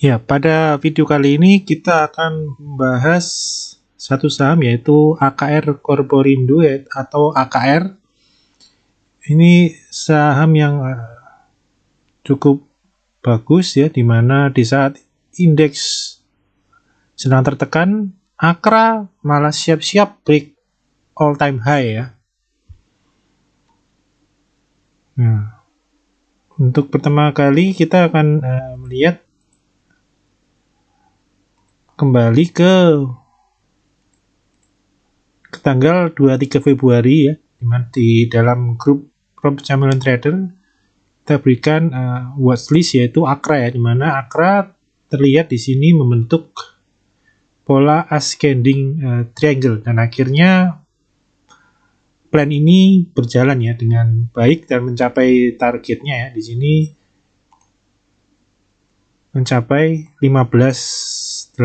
Ya, pada video kali ini kita akan membahas satu saham yaitu AKR Corporindo atau AKR. Ini saham yang cukup bagus ya, di mana di saat indeks sedang tertekan, AKRA malah siap-siap break all time high ya. Nah, untuk pertama kali kita akan melihat kembali ke tanggal 23 Februari ya, di dalam grup Rob Chameleon Trader kita berikan watchlist yaitu AKRA ya, di mana AKRA terlihat di sini membentuk pola ascending triangle dan akhirnya plan ini berjalan ya dengan baik dan mencapai targetnya ya, di sini mencapai 1580.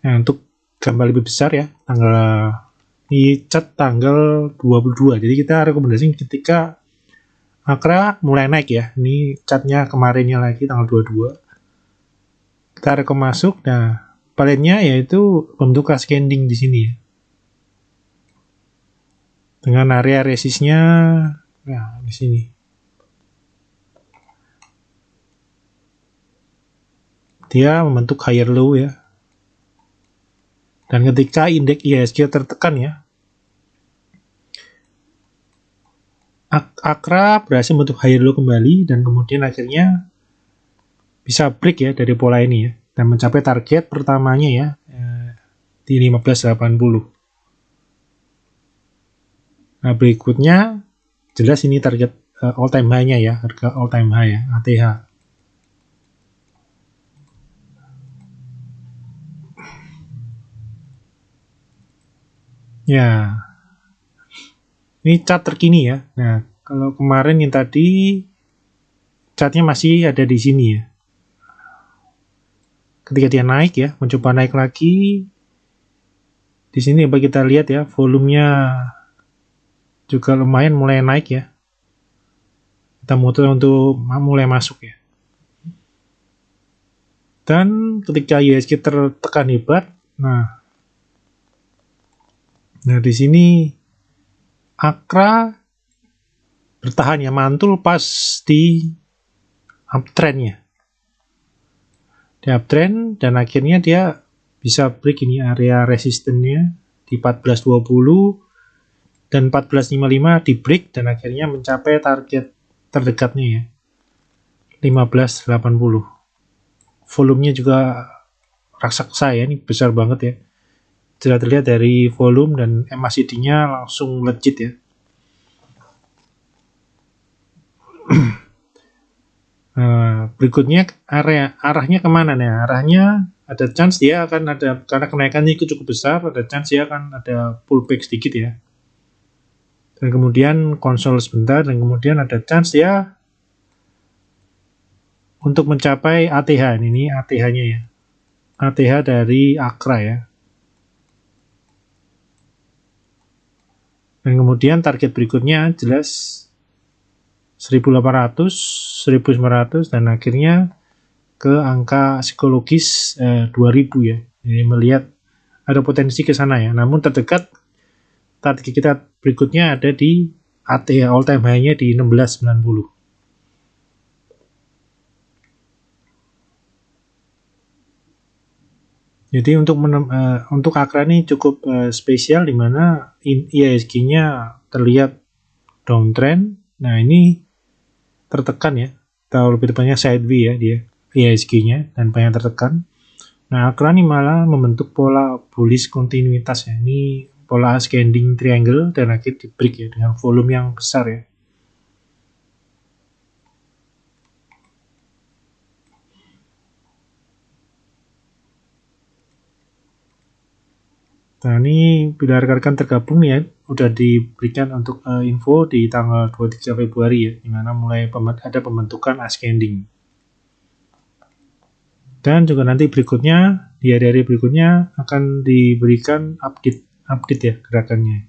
Nah, untuk gambar lebih besar ya, ini cat tanggal 22. Jadi kita rekomendasi ketika AKRA mulai naik ya. Ini catnya kemarinnya lagi tanggal 22. Kita rekom masuk. Nah, paletnya yaitu bentuk ascending di sini ya. Dengan area resistnya nah di sini. Dia membentuk higher low ya. Dan ketika indeks IHSG tertekan ya, AKRA berhasil membentuk higher low kembali dan kemudian akhirnya bisa break ya dari pola ini ya dan mencapai target pertamanya ya di 1580. Nah, berikutnya jelas ini target all time high-nya ya, harga all time high ya, ATH. Ya, ini chart terkini ya. Nah, kalau kemarin yang tadi chartnya masih ada di sini ya. Ketika dia naik ya, mencoba naik lagi. Di sini coba kita lihat ya, volumenya juga lumayan mulai naik ya. Kita muter untuk mulai masuk ya. Dan ketika IHSG tertekan hebat, nah di sini AKRA bertahan ya, mantul pas di uptrendnya. Di uptrend dan akhirnya dia bisa break ini area resistennya di 1420 dan 1455 di break dan akhirnya mencapai target terdekatnya ya 1580. Volumenya juga raksasa ya, ini besar banget ya. Sudah terlihat dari volume dan MACD-nya langsung legit ya. Berikutnya arahnya kemana nih? Arahnya ada chance dia akan ada, karena kenaikannya itu cukup besar, ada chance dia akan ada pullback sedikit ya. Dan kemudian konsol sebentar dan kemudian ada chance dia untuk mencapai ATH. Ini ATH-nya ya. ATH dari AKRA ya. Dan kemudian target berikutnya jelas 1800, 1900 dan akhirnya ke angka psikologis 2000 ya. Jadi melihat ada potensi ke sana ya. Namun terdekat target kita berikutnya ada di ATH all time high-nya di 1690. Jadi untuk AKRA ini cukup spesial di mana IHSG-nya terlihat downtrend. Nah, ini tertekan ya. Atau lebih tepatnya sideways ya dia IHSG-nya dan banyak tertekan. Nah, AKRA ini malah membentuk pola bullish kontinuitas ya. Ini pola ascending triangle dan akhirnya di break ya dengan volume yang besar ya. Nah, ini bila rekan-rekan tergabung ya, udah diberikan untuk info di tanggal 23 Februari ya, di mana mulai ada pembentukan ascending. Dan juga nanti berikutnya, di hari-hari berikutnya akan diberikan update ya gerakannya.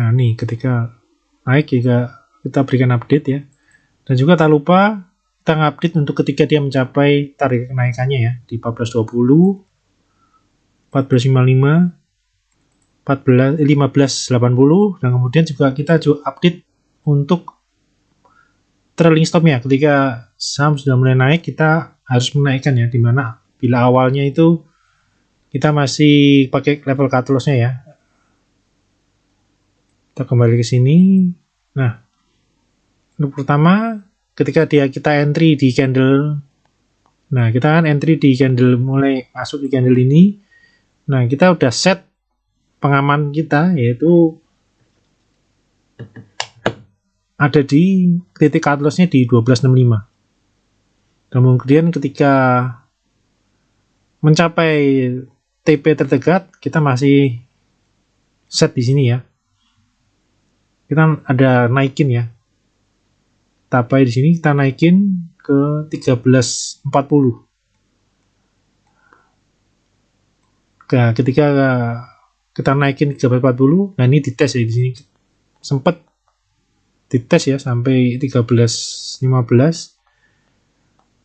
Nah, nih ketika naik juga kita berikan update ya. Dan juga tak lupa kita ngupdate untuk ketika dia mencapai target kenaikannya ya di 14.20, 14.55, 15.80, dan kemudian juga kita update untuk trailing stopnya. Ketika saham sudah mulai naik, kita harus menaikkan ya, dimana bila awalnya itu kita masih pakai level cut loss-nya ya. Kita kembali ke sini. Nah, untuk pertama ketika kita entry di candle, nah kita kan entry di candle, mulai masuk di candle ini. Nah, kita udah set pengaman kita, yaitu ada di titik cut loss-nya di 12.65. Kemudian ketika mencapai TP terdekat, kita masih set di sini ya. Kita ada naikin ya. Tapai di sini kita naikin ke 13.40. Nah, ketika kita naikin 13.40, nah ini dites ya di sini. Sempat dites ya sampai 13.15.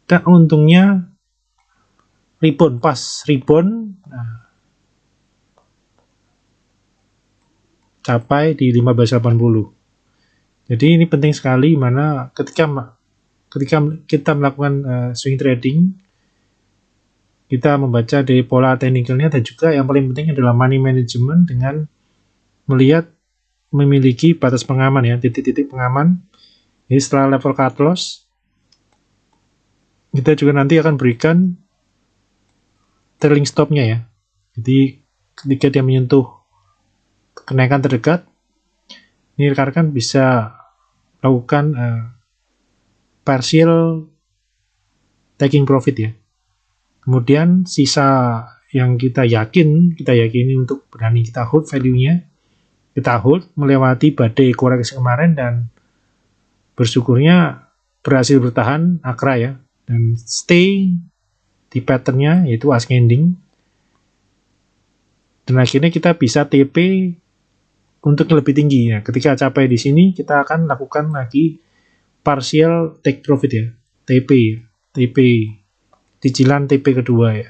Dan untungnya rebound, pas rebound, nah, capai di 15.80. Jadi ini penting sekali, mana ketika kita melakukan swing trading, kita membaca dari pola teknikalnya, dan juga yang paling penting adalah money management dengan melihat memiliki batas pengaman ya, titik-titik pengaman. Jadi setelah level cut loss, kita juga nanti akan berikan trailing stopnya ya. Jadi ketika dia menyentuh kenaikan terdekat, ini rekan-rekan bisa lakukan partial taking profit ya. Kemudian sisa yang kita yakini untuk berani kita hold value-nya, kita hold melewati badai koreksi kemarin, dan bersyukurnya berhasil bertahan akra ya, dan stay di pattern-nya yaitu ascending, dan akhirnya kita bisa TP untuk lebih tinggi ya. Ketika capai di sini, kita akan lakukan lagi partial take profit ya, TP cicilan TP kedua ya.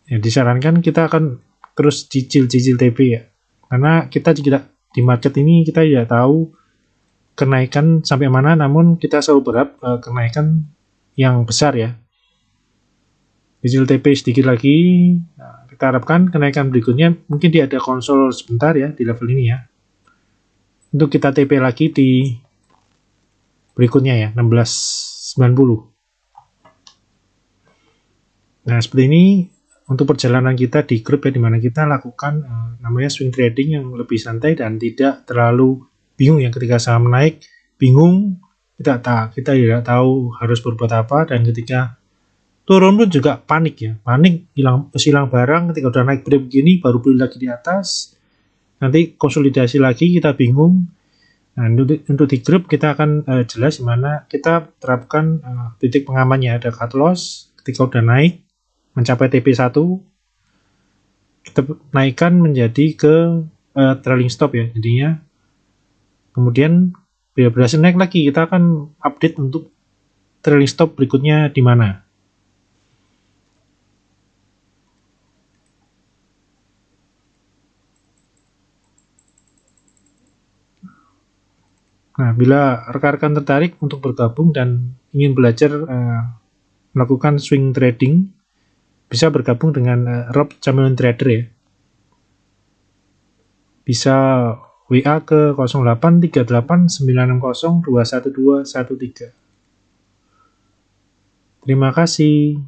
Ya, disarankan kita akan terus cicil TP ya, karena kita juga di market ini kita tidak tahu kenaikan sampai mana, namun kita selalu berharap kenaikan yang besar ya. Cicil TP sedikit lagi. Nah, kita harapkan kenaikan berikutnya mungkin dia ada konsol sebentar ya di level ini ya, untuk kita TP lagi di berikutnya ya, 16.90. Nah, seperti ini untuk perjalanan kita di grup ya, dimana kita lakukan namanya swing trading yang lebih santai dan tidak terlalu bingung ya. Ketika saham naik bingung, kita tidak tahu harus berbuat apa, dan ketika turun pun juga panik ya, hilang barang. Ketika udah naik begini baru beli lagi di atas, nanti konsolidasi lagi kita bingung. Nah, untuk di grup kita akan jelas gimana kita terapkan titik pengamannya, ada cut loss. Ketika udah naik mencapai TP1, kita naikkan menjadi ke trailing stop ya jadinya. Kemudian bila berhasil naik lagi, kita akan update untuk trailing stop berikutnya di mana. Nah, bila rekan-rekan tertarik untuk bergabung dan ingin belajar melakukan swing trading, bisa bergabung dengan Rob Chameleon Trader ya. Bisa WA ke 083896021213. Terima kasih.